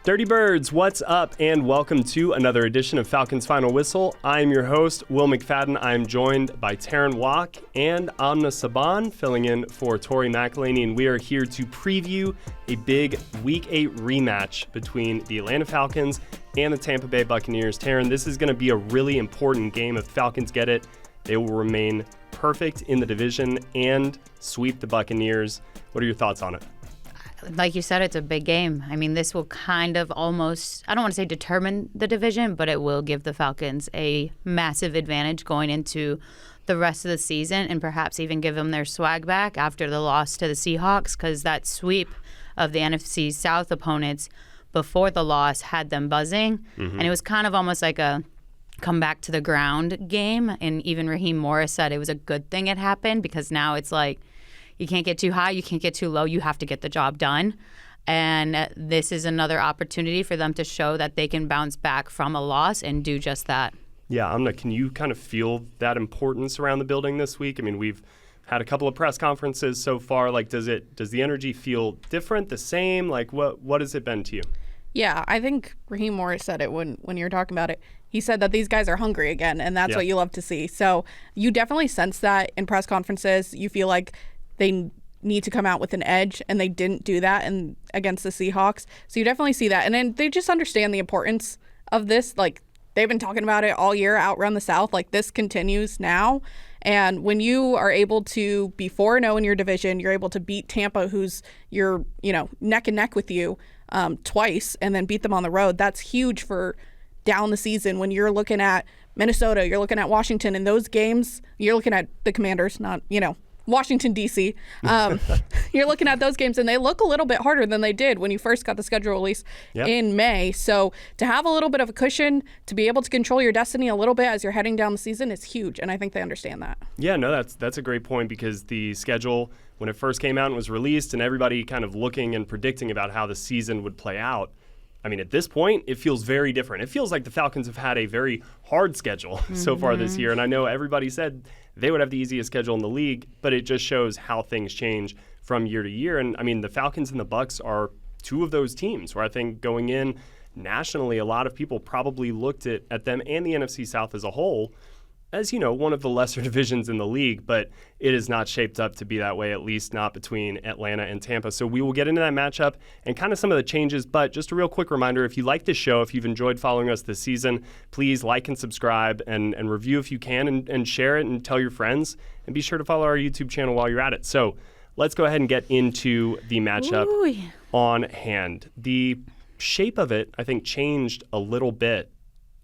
Dirty Birds, what's up? And welcome to another edition of Falcons Final Whistle. I'm your host, Will McFadden. I'm joined by Terrin Waack and Amna Subhan, filling in for Tori McElhaney, and we are here to preview a big Week 8 rematch between the Atlanta Falcons and the Tampa Bay Buccaneers. Terrin, this is going to be a really important game. If the Falcons get it, they will remain perfect in the division and sweep the Buccaneers. What are your thoughts on it? Like you said, it's a big game. I mean, this will kind of almost, I don't want to say determine the division, but it will give the Falcons a massive advantage going into the rest of the season and perhaps even give them their swag back after the loss to the Seahawks, because that sweep of the NFC South opponents before the loss had them buzzing. And it was kind of almost like a come back to the ground game. And even Raheem Morris said it was a good thing it happened, because now it's like, you can't get too high, you can't get too low, you have to get the job done. And this is another opportunity for them to show that they can bounce back from a loss and do just that. Yeah, Amna, can you kind of feel that importance around the building this week? I mean, we've had a couple of press conferences so far. Like, does the energy feel different, the same? Like, what has it been to you? Yeah, I think Raheem Morris said it when you were talking about it. He said that these guys are hungry again, and that's what you love to see. So you definitely sense that in press conferences. You feel like they need to come out with an edge, and they didn't do that against the Seahawks. So you definitely see that. And then they just understand the importance of this. Like, they've been talking about it all year, outrun the South. Like, this continues now. And when you are able to be 4-0 in your division, you're able to beat Tampa, who's you're neck and neck with you twice, and then beat them on the road. That's huge for down the season. When you're looking at Minnesota, you're looking at Washington, in those games, you're looking at the Commanders, not, Washington, D.C. You're looking at those games, and they look a little bit harder than they did when you first got the schedule release in May. So to have a little bit of a cushion, to be able to control your destiny a little bit as you're heading down the season is huge, and I think they understand that. Yeah, no, that's a great point, because the schedule, when it first came out and was released, and everybody kind of looking and predicting about how the season would play out, I mean, at this point, it feels very different. It feels like the Falcons have had a very hard schedule so far this year, and I know everybody said they would have the easiest schedule in the league, but it just shows how things change from year to year. And I mean, the Falcons and the Bucs are two of those teams where I think going in nationally, a lot of people probably looked at them and the NFC South as a whole as, one of the lesser divisions in the league, but it is not shaped up to be that way, at least not between Atlanta and Tampa. So we will get into that matchup and kind of some of the changes, but just a real quick reminder, if you like this show, if you've enjoyed following us this season, please like and subscribe and review if you can, and share it and tell your friends, and be sure to follow our YouTube channel while you're at it. So let's go ahead and get into the matchup on hand. The shape of it, I think, changed a little bit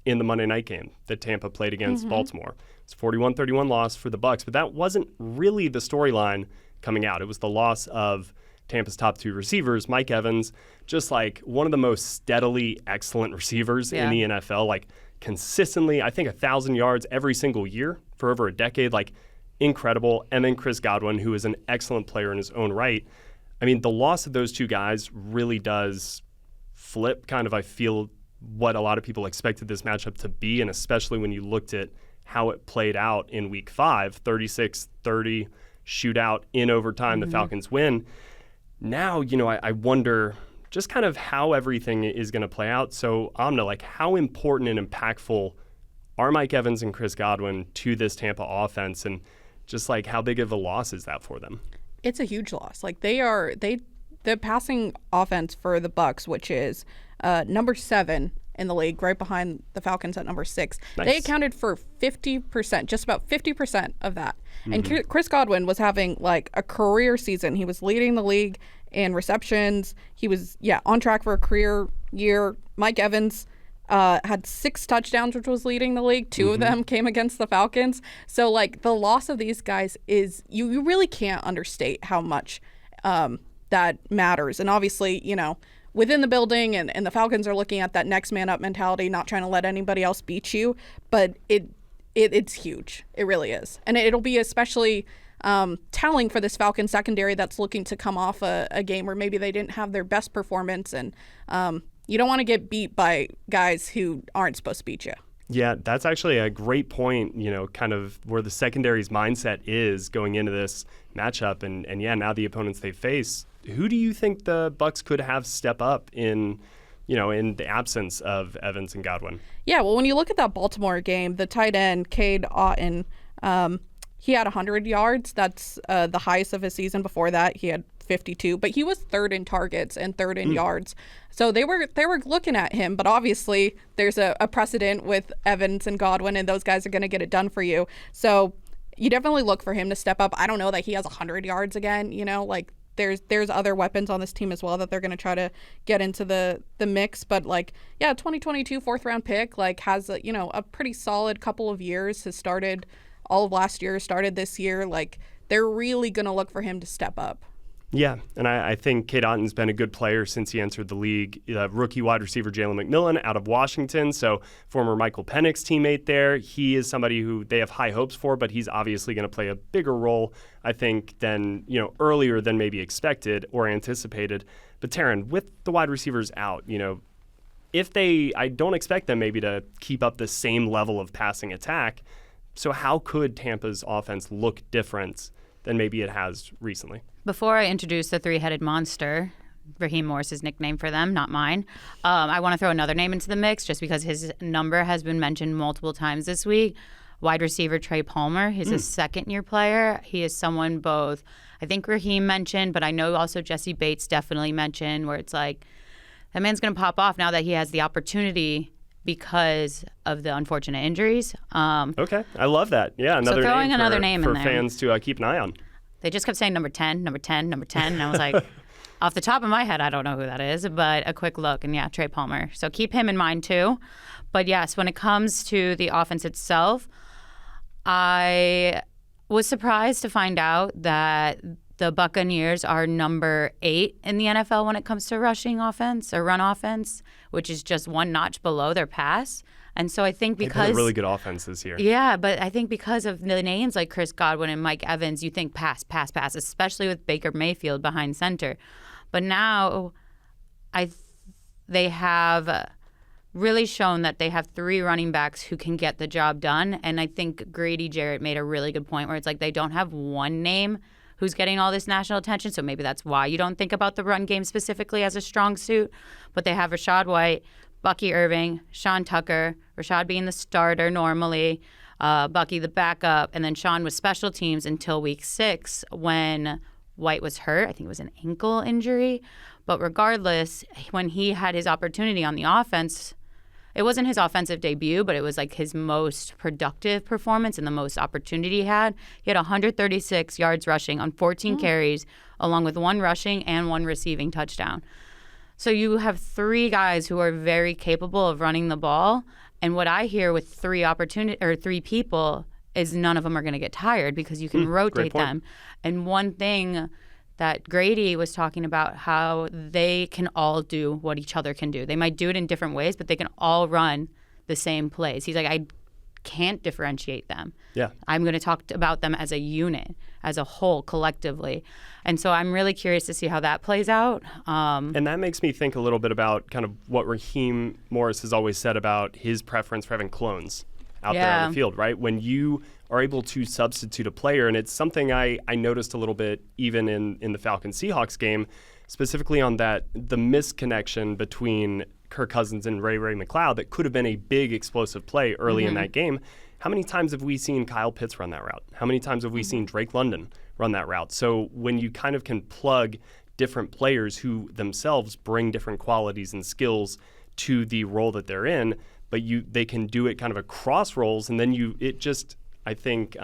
in the Monday night game that Tampa played against Baltimore. It's a 41-31 loss for the Bucs, but that wasn't really the storyline coming out. It was the loss of Tampa's top two receivers, Mike Evans, just like one of the most steadily excellent receivers in the NFL, like consistently, I think 1,000 yards every single year for over a decade, like incredible. And then Chris Godwin, who is an excellent player in his own right. I mean, the loss of those two guys really does flip kind of, I feel, what a lot of people expected this matchup to be, and especially when you looked at how it played out in Week 5, 36-30 shootout in overtime, the Falcons win. Now, I wonder just kind of how everything is going to play out. So, Amna, like, how important and impactful are Mike Evans and Chris Godwin to this Tampa offense, and just like how big of a loss is that for them? It's a huge loss. Like, the passing offense for the Bucs, which is number 7 in the league, right behind the Falcons at number 6. Nice. They accounted for 50%, just about 50% of that. And Chris Godwin was having like a career season. He was leading the league in receptions. He was, on track for a career year. Mike Evans had 6 touchdowns, which was leading the league. 2 of them came against the Falcons. So like the loss of these guys is, you really can't understate how much that matters. And obviously, within the building, and the Falcons are looking at that next man up mentality, not trying to let anybody else beat you, but it's huge. It really is. And it'll be especially telling for this Falcons secondary that's looking to come off a game where maybe they didn't have their best performance, and you don't want to get beat by guys who aren't supposed to beat you. Yeah, that's actually a great point, kind of where the secondary's mindset is going into this matchup. And now the opponents they face, who do you think the Bucs could have step up in in the absence of Evans and Godwin. Yeah, well, when you look at that Baltimore game, the tight end, Cade Otton, he had 100 yards. That's the highest of his season. Before that, he had 52, but he was third in targets and third in yards. So they were looking at him, but obviously there's a precedent with Evans and Godwin, and those guys are going to get it done for you. So you definitely look for him to step up. I don't know that he has 100 yards again, like there's other weapons on this team as well that they're going to try to get into the mix. But 2022 fourth round pick, has a pretty solid couple of years, has started all of last year, started this year. They're really going to look for him to step up. Yeah, and I think Cade Otton's been a good player since he entered the league. Rookie wide receiver Jalen McMillan out of Washington, so former Michael Penix teammate there. He is somebody who they have high hopes for, but he's obviously going to play a bigger role, I think, than earlier than maybe expected or anticipated. But Terrin, with the wide receivers out, I don't expect them maybe to keep up the same level of passing attack. So how could Tampa's offense look different than maybe it has recently? Before I introduce the three-headed monster, Raheem Morris's nickname for them, not mine, I want to throw another name into the mix just because his number has been mentioned multiple times this week. Wide receiver Trey Palmer. He's a second-year player. He is someone both, I think Raheem mentioned, but I know also Jesse Bates definitely mentioned, where it's like, that man's going to pop off now that he has the opportunity because of the unfortunate injuries. Okay, I love that. Yeah, another so throwing name another name for in there. Fans to keep an eye on. They just kept saying number 10, number 10, number 10, and I was like, off the top of my head, I don't know who that is, but a quick look, and yeah, Trey Palmer. So keep him in mind too. But yes, when it comes to the offense itself, I was surprised to find out that the Buccaneers are number 8 in the NFL when it comes to rushing offense or run offense, which is just one notch below their pass. And so I think because they've had a really good offense this year. Yeah, but I think because of the names like Chris Godwin and Mike Evans, you think pass, pass, pass, especially with Baker Mayfield behind center. But now they have really shown that they have 3 running backs who can get the job done. And I think Grady Jarrett made a really good point where it's like they don't have one name who's getting all this national attention. So maybe that's why you don't think about the run game specifically as a strong suit. But they have Rachaad White, Bucky Irving, Sean Tucker, Rachaad being the starter normally, Bucky the backup, and then Sean was special teams until week 6 when White was hurt. I think it was an ankle injury. But regardless, when he had his opportunity on the offense, it wasn't his offensive debut, but it was like his most productive performance and the most opportunity he had. He had 136 yards rushing on 14 carries, along with 1 rushing and 1 receiving touchdown. So you have 3 guys who are very capable of running the ball. And what I hear with 3 people is none of them are going to get tired because you can rotate them. And one thing that Grady was talking about, how they can all do what each other can do. They might do it in different ways, but they can all run the same plays. He's like, I can't differentiate them. Yeah. I'm going to talk about them as a unit, as a whole, collectively. And so I'm really curious to see how that plays out. And that makes me think a little bit about kind of what Raheem Morris has always said about his preference for having clones out there on the field, right? When you are able to substitute a player, and it's something I noticed a little bit even in the Falcons-Seahawks game, specifically on the misconnection between Kirk Cousins and Ray McLeod that could have been a big explosive play early in that game. How many times have we seen Kyle Pitts run that route? How many times have we seen Drake London run that route? So when you kind of can plug different players who themselves bring different qualities and skills to the role that they're in, but they can do it kind of across roles, and then it just, I think,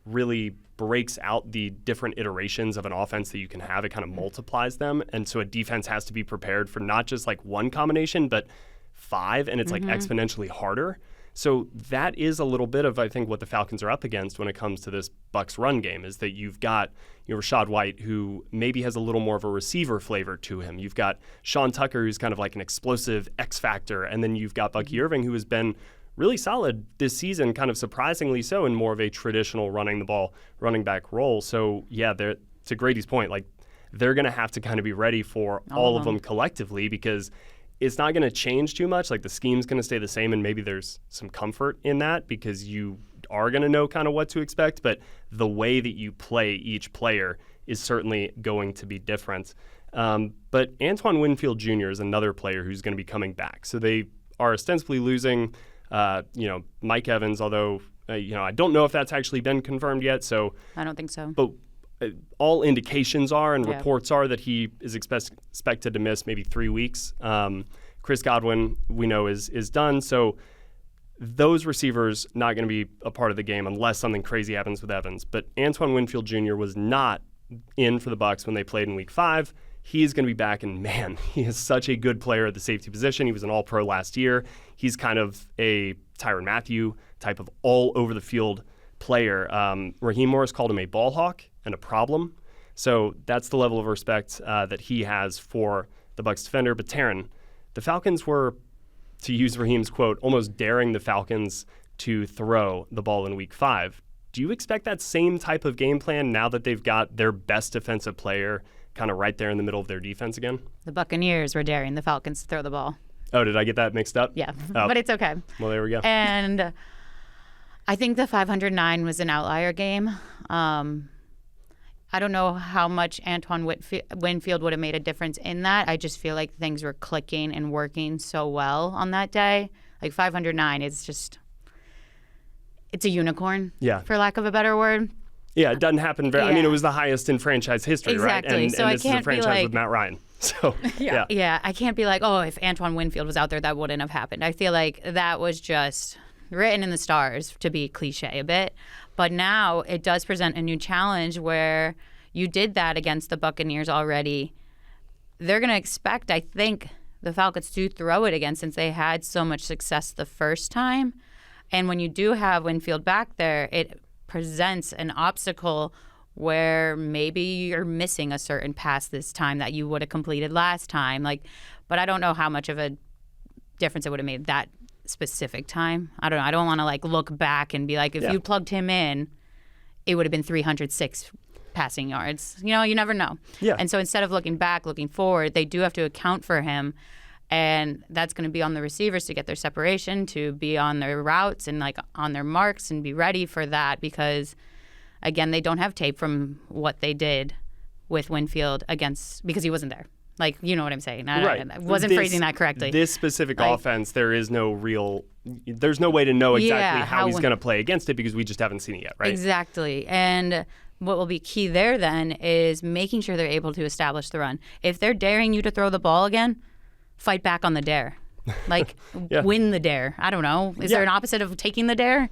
really breaks out the different iterations of an offense that you can have. It kind of multiplies them. And so a defense has to be prepared for not just like one combination, but 5, and it's like exponentially harder. So that is a little bit of, I think, what the Falcons are up against when it comes to this Bucs run game, is that you've got Rachaad White, who maybe has a little more of a receiver flavor to him. You've got Sean Tucker, who's kind of like an explosive X factor. And then you've got Bucky Irving, who has been really solid this season, kind of surprisingly so, in more of a traditional running the ball, running back role. So, yeah, to Grady's point, like they're going to have to kind of be ready for all of them collectively, because it's not going to change too much. Like the scheme's going to stay the same, and maybe there's some comfort in that because you are going to know kind of what to expect. But the way that you play each player is certainly going to be different. But Antoine Winfield Jr. is another player who's going to be coming back. So they are ostensibly losing, Mike Evans, although, I don't know if that's actually been confirmed yet. So I don't think so. But all indications are and reports are that he is expected to miss maybe 3 weeks. Chris Godwin, we know, is done. So those receivers not going to be a part of the game unless something crazy happens with Evans. But Antoine Winfield Jr. was not in for the Bucs when they played in Week 5. He's going to be back, and man, he is such a good player at the safety position. He was an All-Pro last year. He's kind of a Tyrann Mathieu type of all-over-the-field player. Raheem Morris called him a ball hawk and a problem. So that's the level of respect that he has for the Bucs defender. But Terrin, the Falcons were, to use Raheem's quote, almost daring the Falcons to throw the ball in Week 5. Do you expect that same type of game plan now that they've got their best defensive player kind of right there in the middle of their defense again? The Buccaneers were daring the Falcons to throw the ball. Oh, did I get that mixed up? Yeah, oh. But it's okay. Well, there we go. And I think the 509 was an outlier game. I don't know how much Antoine Winfield would have made a difference in that. I just feel like things were clicking and working so well on that day. Like 509 is just, it's a unicorn, for lack of a better word. Yeah, it doesn't happen very. I mean, it was the highest in franchise history, exactly. right? And, so and this is a franchise with Matt Ryan. So yeah, I can't be like, oh, if Antoine Winfield was out there, that wouldn't have happened. I feel like that was just written in the stars, to be cliche a bit. But now it does present a new challenge where you did that against the Buccaneers already. They're going to expect, I think, the Falcons to throw it again since they had so much success the first time. And when you do have Winfield back there, it presents an obstacle where maybe you're missing a certain pass this time that you would have completed last time. But I don't know how much of a difference it would have made that specific time. I don't know. I don't want to look back and be like, if you plugged him in, it would have been 306 passing yards. You never know. Yeah. And so instead of looking back, looking forward, they do have to account for him. And that's going to be on the receivers to get their separation, to be on their routes and on their marks and be ready for that because, again, they don't have tape from what they did with Winfield because he wasn't there. You know what I'm saying. I wasn't phrasing that correctly. This specific offense, there's no way to know exactly how he's going to play against it because we just haven't seen it yet, right? Exactly. And what will be key there then is making sure they're able to establish the run. If they're daring you to throw the ball again, fight back on the dare. Win the dare. I don't know. Is there an opposite of taking the dare?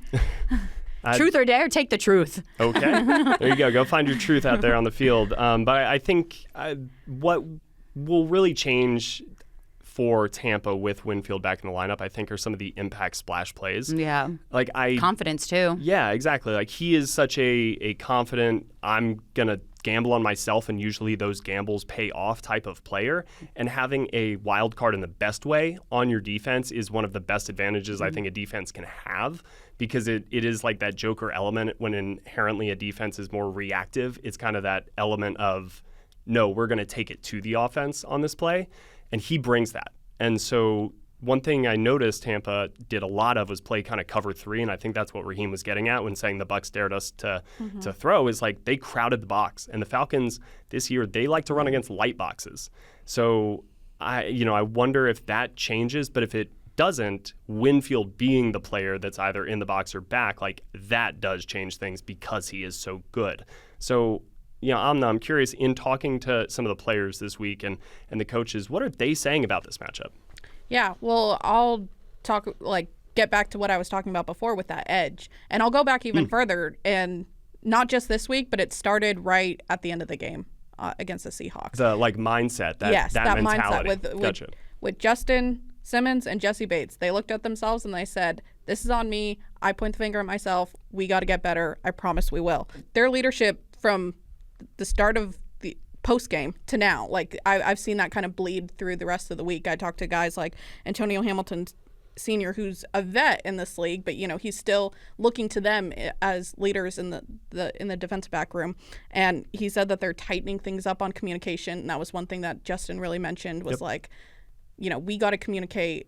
Truth or dare? Take the truth. Okay. There you go. Go find your truth out there on the field. But I think what will really change for Tampa with Winfield back in the lineup, I think, are some of the impact splash plays. Yeah. Confidence, too. Yeah, exactly. He is such a confident, I'm going to gamble on myself, and usually those gambles pay off type of player. And having a wild card in the best way on your defense is one of the best advantages I think a defense can have because it is like that Joker element when inherently a defense is more reactive. It's kind of that element of, no, we're going to take it to the offense on this play. And he brings that. And so one thing I noticed Tampa did a lot of was play kind of cover 3, and I think that's what Raheem was getting at when saying the Bucs dared us to throw is they crowded the box. And the Falcons this year, they like to run against light boxes. So I wonder if that changes, but if it doesn't, Winfield being the player that's either in the box or back, that does change things because he is so good. So Amna, I'm curious, in talking to some of the players this week and the coaches, what are they saying about this matchup? Yeah, well, I'll talk, get back to what I was talking about before with that edge. And I'll go back even further, and not just this week, but it started right at the end of the game against the Seahawks. The, mindset, that mentality. Mindset with Justin Simmons and Jesse Bates. They looked at themselves and they said, this is on me. I point the finger at myself. We got to get better. I promise we will. Their leadership from the start of the post game to now, I've seen that kind of bleed through the rest of the week. I talked to guys like Antonio Hamilton Sr., who's a vet in this league, but he's still looking to them as leaders in the defensive back room. And he said that they're tightening things up on communication. And that was one thing that Justin really mentioned was we got to communicate.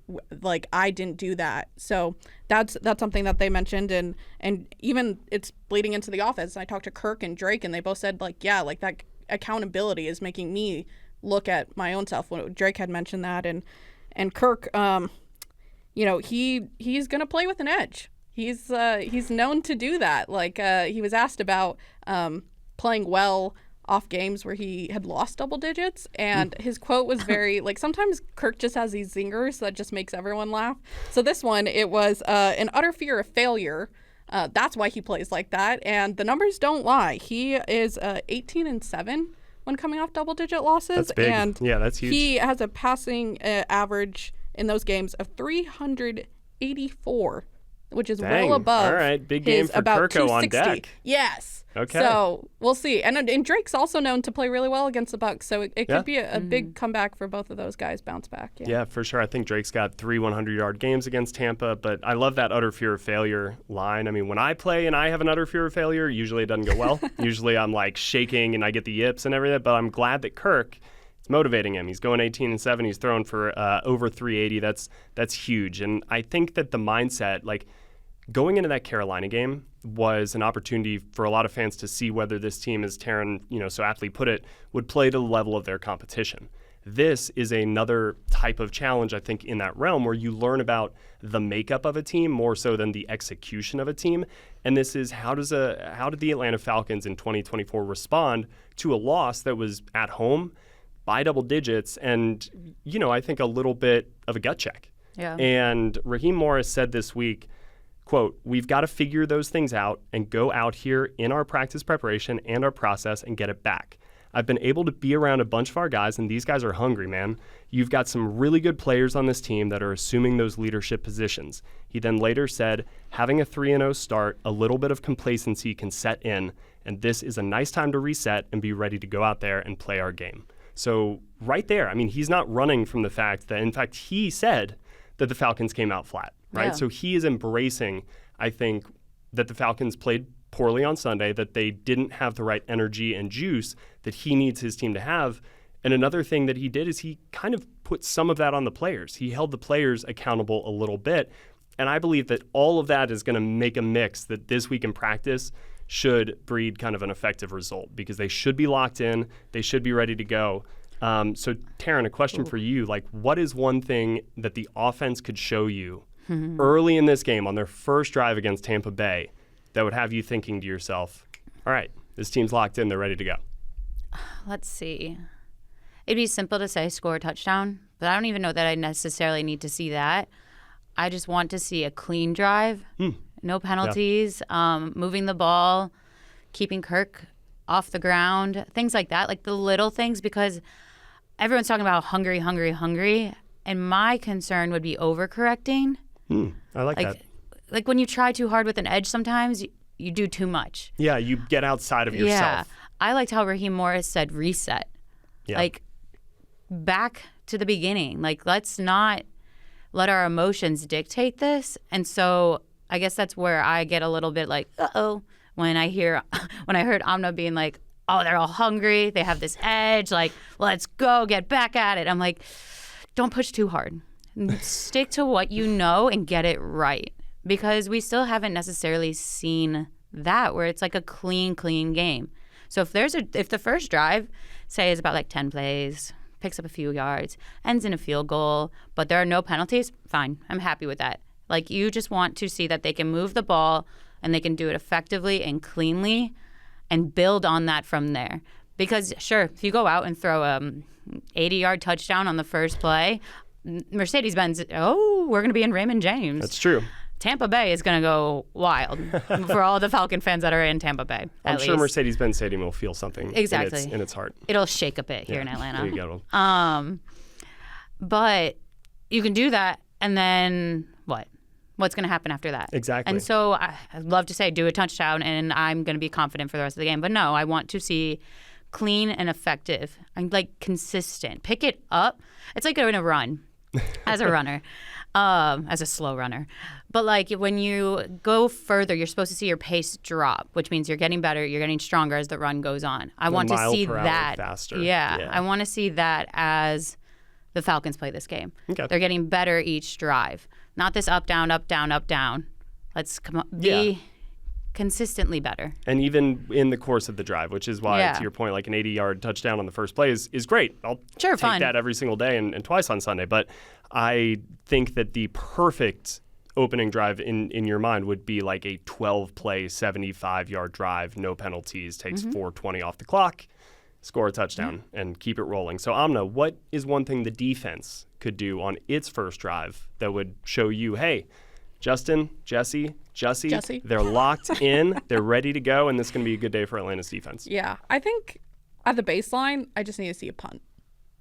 I didn't do that. So that's something that they mentioned, and even it's bleeding into the offense. And I talked to Kirk and Drake, and they both said that accountability is making me look at my own self when Drake had mentioned that, and Kirk, he's going to play with an edge. He's known to do that. Like he was asked about playing well off games where he had lost double digits, and his quote was very like, sometimes Kirk just has these zingers that just makes everyone laugh. So this one, it was an utter fear of failure. That's why he plays like that, and the numbers don't lie. He is 18-7 when coming off double digit losses. That's big. And yeah, that's huge. He has a passing average in those games of 384, which is well above. All right, big game for Kirko on deck. Yes. Okay. So we'll see. And Drake's also known to play really well against the Bucs, so it could be a big comeback for both of those guys, bounce back. Yeah, for sure. I think Drake's got 3 100-yard games against Tampa, but I love that utter fear of failure line. I mean, when I play and I have an utter fear of failure, usually it doesn't go well. Usually I'm like shaking and I get the yips and everything, but I'm glad that Kirk, it's motivating him. He's going 18-7. He's throwing for over 380. That's huge. And I think that the mindset, like, going into that Carolina game was an opportunity for a lot of fans to see whether this team, as Terrin, so aptly put it, would play to the level of their competition. This is another type of challenge, I think, in that realm where you learn about the makeup of a team more so than the execution of a team. And this is how did the Atlanta Falcons in 2024 respond to a loss that was at home by double digits and, I think a little bit of a gut check. Yeah. And Raheem Morris said this week, quote, "We've got to figure those things out and go out here in our practice preparation and our process and get it back. I've been able to be around a bunch of our guys, and these guys are hungry, man. You've got some really good players on this team that are assuming those leadership positions." He then later said, "Having a 3-0 start, a little bit of complacency can set in, and this is a nice time to reset and be ready to go out there and play our game." So right there, I mean, he's not running from the fact that, in fact, he said that the Falcons came out flat. Right. Yeah. So he is embracing, I think, that the Falcons played poorly on Sunday, that they didn't have the right energy and juice that he needs his team to have. And another thing that he did is he kind of put some of that on the players. He held the players accountable a little bit. And I believe that all of that is going to make a mix that this week in practice should breed kind of an effective result because they should be locked in. They should be ready to go. So, Terrin, a question for you. Like, what is one thing that the offense could show you early in this game on their first drive against Tampa Bay that would have you thinking to yourself, all right, this team's locked in, they're ready to go? Let's see. It'd be simple to say score a touchdown, but I don't even know that I necessarily need to see that. I just want to see a clean drive, no penalties, moving the ball, keeping Kirk off the ground, things like that, like the little things, because everyone's talking about hungry, and my concern would be overcorrecting. I like that. Like when you try too hard with an edge sometimes, you do too much. Yeah, you get outside of yourself. Yeah. I liked how Raheem Morris said reset. Yeah. Like back to the beginning. Like let's not let our emotions dictate this. And so I guess that's where I get a little bit like, uh-oh, when I heard Amna being like, oh, they're all hungry. They have this edge. Like, let's go get back at it. I'm like, don't push too hard. Stick to what you know and get it right. Because we still haven't necessarily seen that where it's like a clean game. So if the first drive, say, is about like 10 plays, picks up a few yards, ends in a field goal, but there are no penalties, fine. I'm happy with that. Like you just want to see that they can move the ball and they can do it effectively and cleanly and build on that from there. Because sure, if you go out and throw a 80-yard touchdown on the first play, Mercedes-Benz, we're going to be in Raymond James. That's true. Tampa Bay is going to go wild for all the Falcon fans that are in Tampa Bay. I'm sure Mercedes-Benz Stadium will feel something exactly in its heart. It'll shake a bit here in Atlanta. There you go. But you can do that, and then what? What's going to happen after that? Exactly. And so I'd love to say do a touchdown, and I'm going to be confident for the rest of the game. But no, I want to see clean and effective and like consistent. Pick it up. It's like going to run as a runner. As a slow runner. But like when you go further, you're supposed to see your pace drop, which means you're getting better, you're getting stronger as the run goes on. I want to see that. Faster. Yeah, I want to see that as the Falcons play this game. Okay. They're getting better each drive. Not this up, down, up, down, up, down. Let's come on, be consistently better. And even in the course of the drive, which is why, to your point, like an 80-yard touchdown on the first play is great. I'll take that every single day and twice on Sunday. But I think that the perfect opening drive in your mind would be like a 12-play, 75-yard drive, no penalties, takes 4:20 off the clock, score a touchdown, and keep it rolling. So, Amna, what is one thing the defense could do on its first drive that would show you, hey, Justin, Jussie, they're locked in, they're ready to go, and this is going to be a good day for Atlanta's defense? Yeah, I think at the baseline, I just need to see a punt.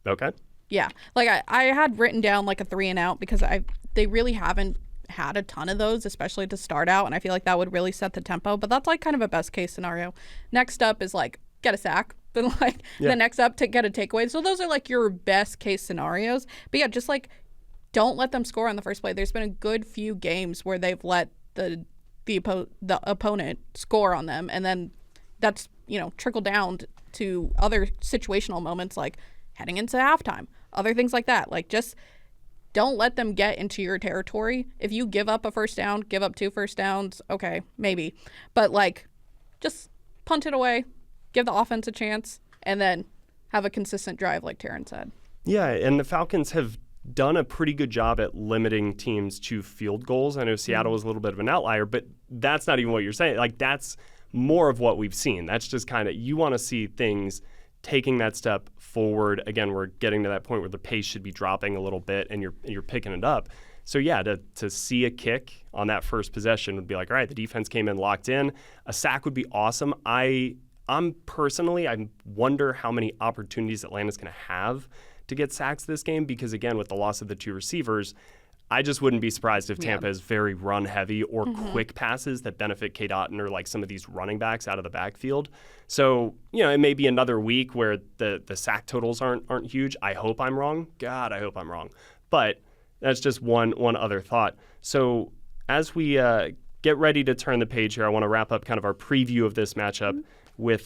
Okay. Yeah, like I had written down like a 3-and-out because they really haven't had a ton of those, especially to start out, and I feel like that would really set the tempo, but that's like kind of a best case scenario. Next up is like get a sack, then like the next up to get a takeaway. So those are like your best case scenarios. But yeah, just like don't let them score on the first play. There's been a good few games where they've let the opponent score on them, and then that's, you know, trickled down to other situational moments like heading into halftime, other things like that. Like, just don't let them get into your territory. If you give up a first down, give up 2 first downs, okay, maybe. But like, just punt it away, give the offense a chance, and then have a consistent drive like Terrin said. Yeah, and the Falcons have done a pretty good job at limiting teams to field goals. I know Seattle was a little bit of an outlier, but that's not even what you're saying. Like, that's more of what we've seen. That's just kind of, you want to see things taking that step forward. Again, we're getting to that point where the pace should be dropping a little bit and you're picking it up. So yeah, to see a kick on that first possession would be like, all right, the defense came in locked in. A sack would be awesome. I'm personally, I wonder how many opportunities Atlanta's going to have to get sacks this game, because again, with the loss of the 2 receivers, I just wouldn't be surprised if Tampa is very run heavy or quick passes that benefit Cade Otton or like some of these running backs out of the backfield. So, you know, it may be another week where the sack totals aren't huge. I hope I'm wrong. God, I hope I'm wrong. But that's just one other thought. So as we get ready to turn the page here, I want to wrap up kind of our preview of this matchup with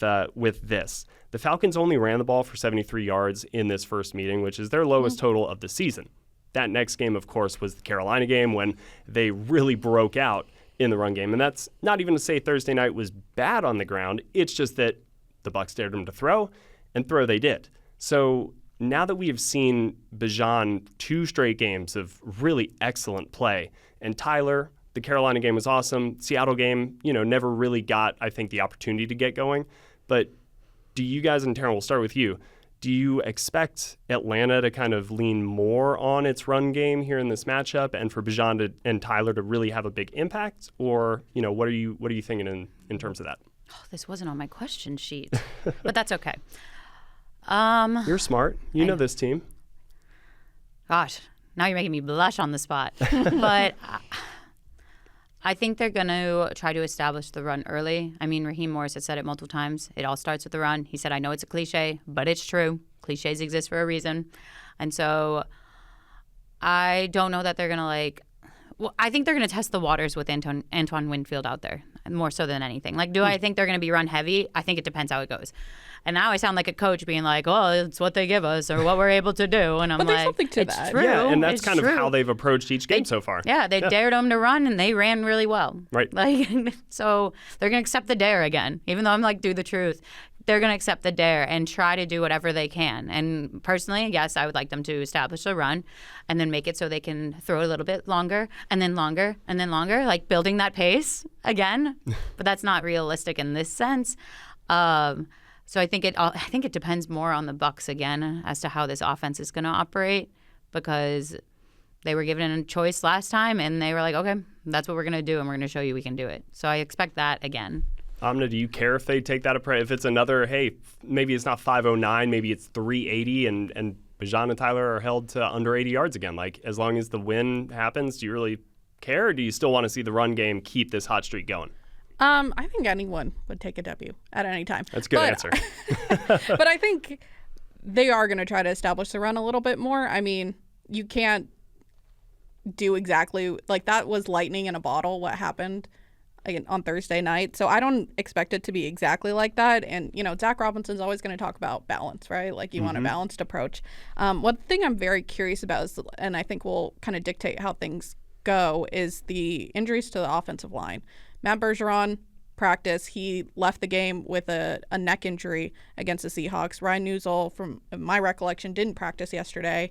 this. The Falcons only ran the ball for 73 yards in this first meeting, which is their lowest total of the season. That next game, of course, was the Carolina game when they really broke out in the run game. And that's not even to say Thursday night was bad on the ground. It's just that the Bucs dared them to throw, and throw they did. So now that we have seen Bijan 2 straight games of really excellent play, and Tyler, the Carolina game was awesome. Seattle game, you know, never really got, I think, the opportunity to get going. But do you guys, and Terrin, we'll start with you, do you expect Atlanta to kind of lean more on its run game here in this matchup, and for Bijan and Tyler to really have a big impact? Or, you know, what are you thinking in terms of that? Oh, this wasn't on my question sheet, but that's okay. You're smart. You know this team. Gosh, now you're making me blush on the spot. But I think they're going to try to establish the run early. I mean, Raheem Morris has said it multiple times. It all starts with the run. He said, I know it's a cliche, but it's true. Cliches exist for a reason. And so I don't know that they're going to I think they're going to test the waters with Antoine Winfield out there, more so than anything. Like, do I think they're going to be run heavy? I think it depends how it goes. And now I sound like a coach being like, oh, it's what they give us or what we're able to do. And I'm but there's something to it's that. True. Yeah, and that's it's kind true. of how they've approached each game so far. Yeah, they dared them to run, and they ran really well. Right. Like, so they're going to accept the dare again. Even though I'm like, do the truth. They're going to accept the dare and try to do whatever they can. And personally, yes, I would like them to establish a run and then make it so they can throw a little bit longer and then longer and then longer, like building that pace again. But that's not realistic in this sense. So I think it depends more on the Bucs again as to how this offense is going to operate, because they were given a choice last time and they were like, okay, that's what we're going to do, and we're going to show you we can do it. So I expect that again. Amna, do you care if they take that approach? If it's another, hey, maybe it's not 509, maybe it's 380, and Bijan and Tyler are held to under 80 yards again. Like, as long as the win happens, do you really care, or do you still want to see the run game keep this hot streak going? I think anyone would take a W at any time. That's a good answer. But I think they are going to try to establish the run a little bit more. I mean, you can't do exactly like that was lightning in a bottle, what happened on Thursday night. So I don't expect it to be exactly like that. And, you know, Zach Robinson's always going to talk about balance, right? Like, you want a balanced approach. One thing I'm very curious about is, and I think will kind of dictate how things go, is the injuries to the offensive line. Matt Bergeron practice. He left the game with a neck injury against the Seahawks. Ryan Newsel, from my recollection, didn't practice yesterday.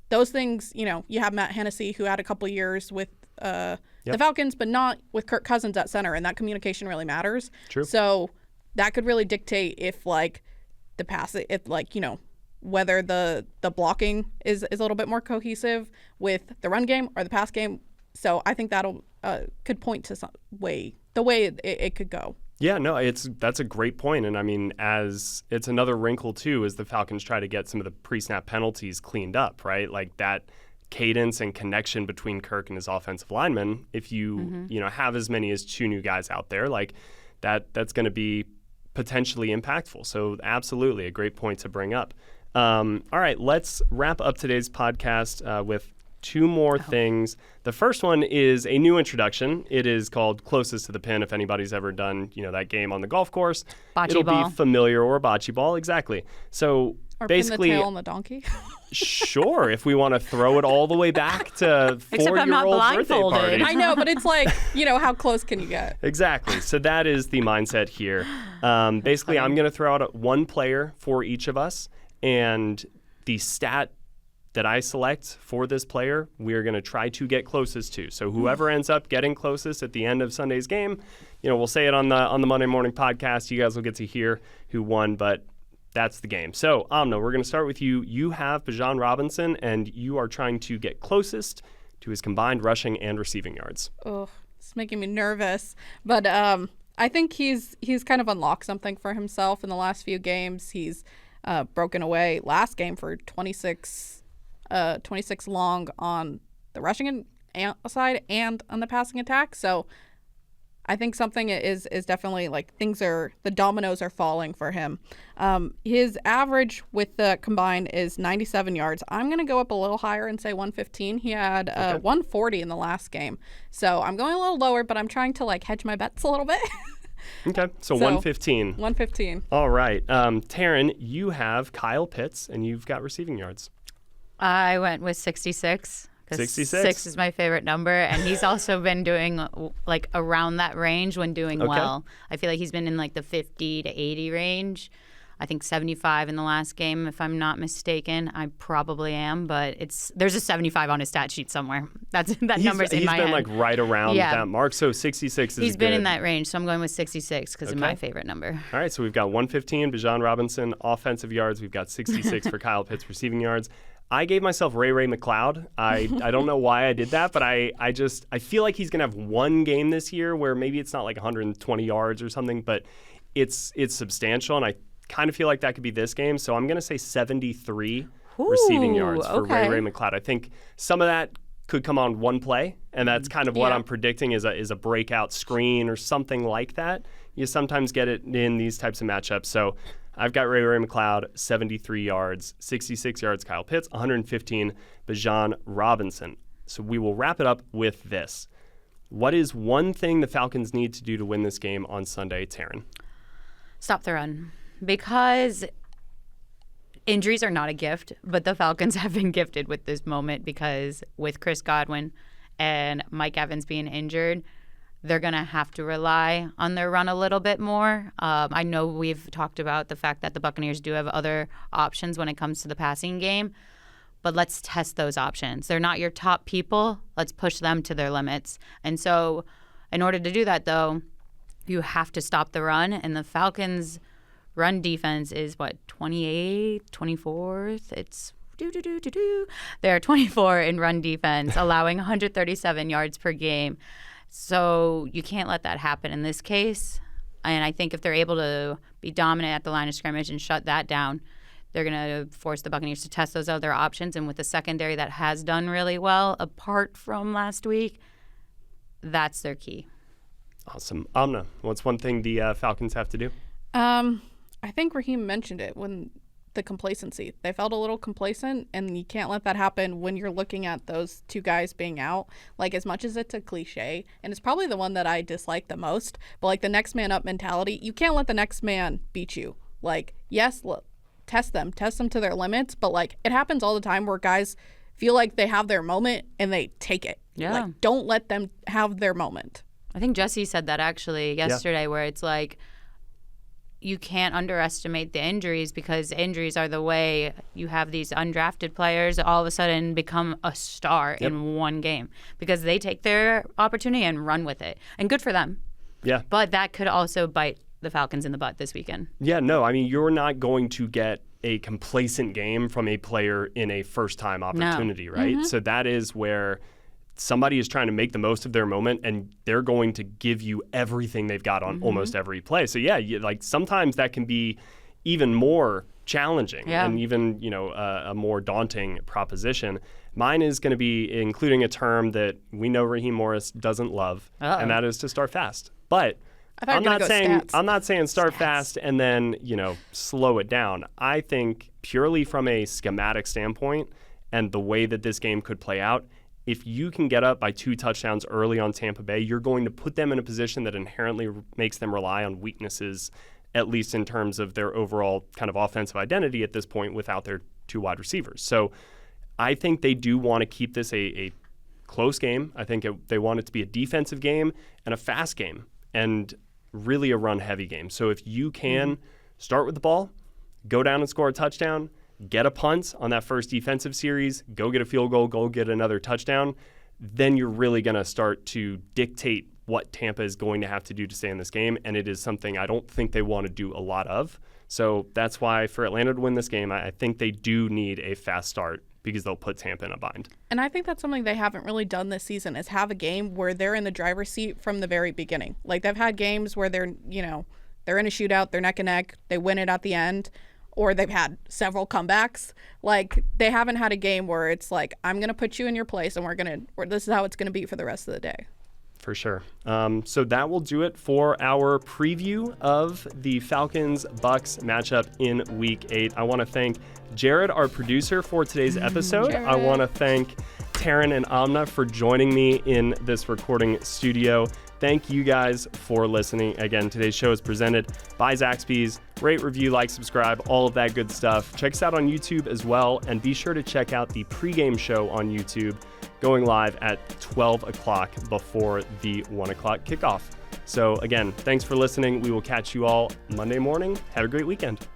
Those things, you have Matt Hennessy, who had a couple years with the Falcons, but not with Kirk Cousins at center, and that communication really matters. True. So that could really dictate if, the pass, whether the blocking is a little bit more cohesive with the run game or the pass game. So I think that'll could point to the way it could go. Yeah, no, that's a great point. And I mean, as it's another wrinkle too, as the Falcons try to get some of the pre-snap penalties cleaned up, right? Like that cadence and connection between Kirk and his offensive linemen. If you have as many as 2 new guys out there, like that's going to be potentially impactful. So absolutely a great point to bring up. All right, let's wrap up today's podcast with 2 more things. The first one is a new introduction. It is called Closest to the Pin. If anybody's ever done, that game on the golf course, it'll be familiar, or bocce ball, exactly. So or basically, pin the tail on the donkey. Sure, if we want to throw it all the way back to 4-year-old birthday party. I know, but it's like, how close can you get? Exactly. So that is the mindset here. Basically, I'm going to throw out 1 player for each of us, and the stat that I select for this player, we're going to try to get closest to. So whoever ends up getting closest at the end of Sunday's game, we'll say it on the Monday morning podcast. You guys will get to hear who won, but that's the game. So, Amna, we're going to start with you. You have Bijan Robinson, and you are trying to get closest to his combined rushing and receiving yards. Oh, it's making me nervous. But I think he's kind of unlocked something for himself in the last few games. He's broken away last game for 26 long on the rushing side and on the passing attack. So I think something is definitely the dominoes are falling for him. His average with the combined is 97 yards. I'm going to go up a little higher and say 115. He had 140 in the last game. So I'm going a little lower, but I'm trying to hedge my bets a little bit. Okay, so 115. 115. All right. Terrin, you have Kyle Pitts, and you've got receiving yards. I went with 66. 66? 6 is my favorite number, and he's also been doing around that range when doing well. I feel like he's been in the 50 to 80 range. I think 75 in the last game, if I'm not mistaken. I probably am, but there's a 75 on his stat sheet somewhere. That number's in my head. He's been right around that mark, so 66 is He's been in that range, so I'm going with 66 because of my favorite number. All right, so we've got 115, Bijan Robinson, offensive yards. We've got 66 for Kyle Pitts, receiving yards. I gave myself Ray McLeod. I don't know why I did that, but I feel like he's going to have one game this year where maybe it's not 120 yards or something, but it's substantial, and I kind of feel like that could be this game. So I'm going to say 73 receiving yards for Ray McLeod. I think some of that could come on one play, and that's kind of what I'm predicting is a breakout screen or something like that. You sometimes get it in these types of matchups. So I've got Ray McLeod, 73 yards, 66 yards Kyle Pitts, 115 Bijan Robinson. So we will wrap it up with this. What is one thing the Falcons need to do to win this game on Sunday, Terrin? Stop the run. Because injuries are not a gift, but the Falcons have been gifted with this moment because with Chris Godwin and Mike Evans being injured, they're going to have to rely on their run a little bit more. I know we've talked about the fact that the Buccaneers do have other options when it comes to the passing game, but let's test those options. They're not your top people. Let's push them to their limits. And so in order to do that, though, you have to stop the run, and the Falcons' run defense is, 28th, 24th? It's They're 24 in run defense, allowing 137 yards per game. So you can't let that happen in this case. And I think if they're able to be dominant at the line of scrimmage and shut that down, they're going to force the Buccaneers to test those other options. And with the secondary that has done really well, apart from last week, that's their key. Awesome. Amna, what's one thing the Falcons have to do? I think Raheem mentioned it when the complacency. They felt a little complacent, and you can't let that happen when you're looking at those two guys being out. As much as it's a cliche, and it's probably the one that I dislike the most, but the next man up mentality, you can't let the next man beat you. Yes, test them to their limits, but it happens all the time where guys feel like they have their moment and they take it. Yeah. Don't let them have their moment. I think Jesse said that actually yesterday, where it's like you can't underestimate the injuries, because injuries are the way you have these undrafted players all of a sudden become a star in one game, because they take their opportunity and run with it. And good for them. Yeah. But that could also bite the Falcons in the butt this weekend. Yeah, no, I mean, you're not going to get a complacent game from a player in a first-time opportunity, right? Mm-hmm. So that is where somebody is trying to make the most of their moment, and they're going to give you everything they've got on almost every play. So yeah, like sometimes that can be even more challenging and even, a more daunting proposition. Mine is going to be including a term that we know Raheem Morris doesn't love, and that is to start fast. But I'm not saying start fast and then, slow it down. I think purely from a schematic standpoint and the way that this game could play out, if you can get up by 2 touchdowns early on Tampa Bay, you're going to put them in a position that inherently makes them rely on weaknesses, at least in terms of their overall kind of offensive identity at this point without their 2 wide receivers. So I think they do want to keep this a close game. I think they want it to be a defensive game and a fast game and really a run-heavy game. So if you can start with the ball, go down and score a touchdown, get a punt on that first defensive series, go get a field goal, go get another touchdown, then you're really going to start to dictate what Tampa is going to have to do to stay in this game, and it is something I don't think they want to do a lot of. So that's why for Atlanta to win this game, I think they do need a fast start because they'll put Tampa in a bind. And I think that's something they haven't really done this season, is have a game where they're in the driver's seat from the very beginning. Like, they've had games where they're in a shootout, they're neck and neck, they win it at the end, or they've had several comebacks. Like, they haven't had a game where it's like, I'm going to put you in your place and this is how it's going to be for the rest of the day. For sure. So that will do it for our preview of the Falcons-Bucks matchup in Week 8. I want to thank Jared, our producer, for today's episode. Jared. I want to thank Terrin and Amna for joining me in this recording studio. Thank you guys for listening. Again, today's show is presented by Zaxby's. Rate, review, like, subscribe, all of that good stuff. Check us out on YouTube as well, and be sure to check out the pregame show on YouTube, going live at 12 o'clock before the 1 o'clock kickoff. So again, thanks for listening. We will catch you all Monday morning. Have a great weekend.